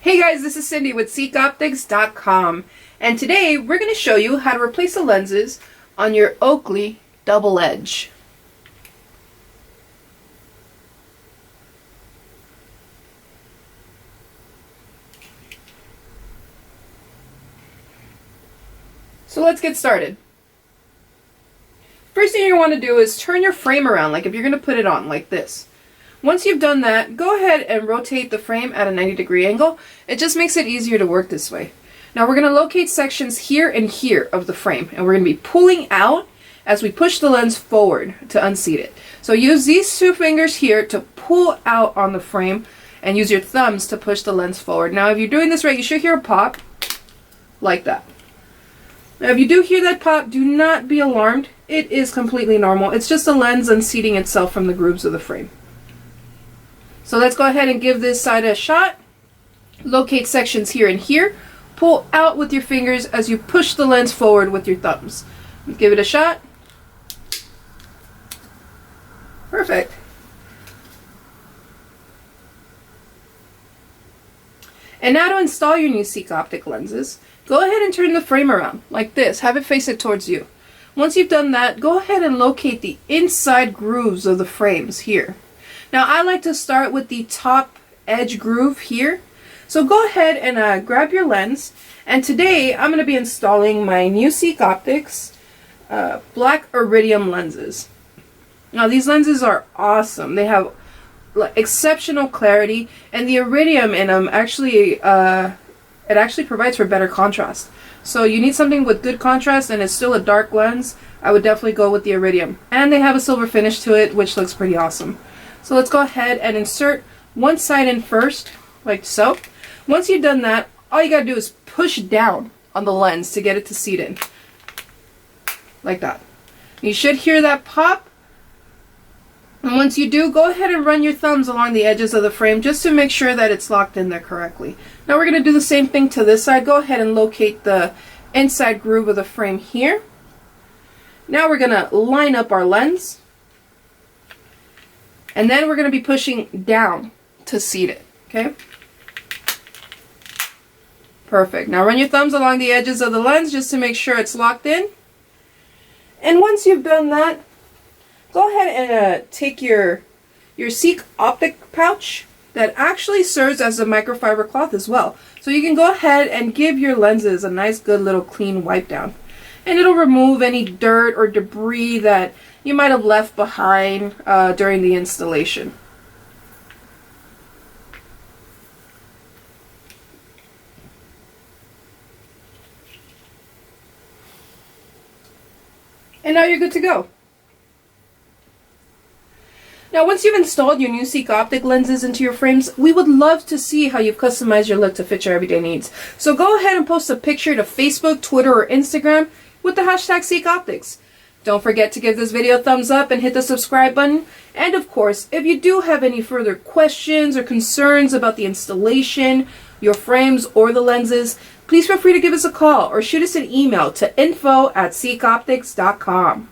Hey guys, this is Cindy with SeekOptics.com, and today we're going to show you how to replace the lenses on your Oakley Double Edge. So let's get started. First thing you want to do is turn your frame around, like if you're going to put it on like this. Once you've done that, go ahead and rotate the frame at a 90-degree angle. It just makes it easier to work this way. Now we're going to locate sections here and here of the frame, and we're going to be pulling out as we push the lens forward to unseat it. So use these two fingers here to pull out on the frame and use your thumbs to push the lens forward. Now if you're doing this right, you should hear a pop like that. Now if you do hear that pop, do not be alarmed. It is completely normal. It's just the lens unseating itself from the grooves of the frame. So let's go ahead and give this side a shot. Locate sections here and here. Pull out with your fingers as you push the lens forward with your thumbs. Give it a shot. Perfect. And now to install your new Seek Optic lenses, go ahead and turn the frame around like this. Have it face it towards you. Once you've done that, go ahead and locate the inside grooves of the frames here. Now I like to start with the top edge groove here. So go ahead and grab your lens, and today I'm going to be installing my new Seek Optics black iridium lenses. Now these lenses are awesome. They have exceptional clarity, and the iridium in them actually it actually provides for better contrast. So you need something with good contrast and it's still a dark lens, I would definitely go with the iridium. And they have a silver finish to it, which looks pretty awesome. So let's go ahead and insert one side in first, like so. Once you've done that, all you gotta do is push down on the lens to get it to seat in. Like that. You should hear that pop. And once you do, go ahead and run your thumbs along the edges of the frame just to make sure that it's locked in there correctly. Now we're gonna do the same thing to this side. Go ahead and locate the inside groove of the frame here. Now we're gonna line up our lens. And then we're going to be pushing down to seat it, okay? Perfect. Now run your thumbs along the edges of the lens just to make sure it's locked in. And once you've done that, go ahead and take your Seek Optic pouch that actually serves as a microfiber cloth as well. So you can go ahead and give your lenses a nice good little clean wipe down. And it'll remove any dirt or debris that you might have left behind during the installation. And now you're good to go. Now once you've installed your new Seek Optic lenses into your frames, we would love to see how you've customized your look to fit your everyday needs. So go ahead and post a picture to Facebook, Twitter, or Instagram with the hashtag Seek Optics. Don't forget to give this video a thumbs up and hit the subscribe button. And of course, if you do have any further questions or concerns about the installation, your frames, or the lenses, please feel free to give us a call or shoot us an email to info@seekoptics.com.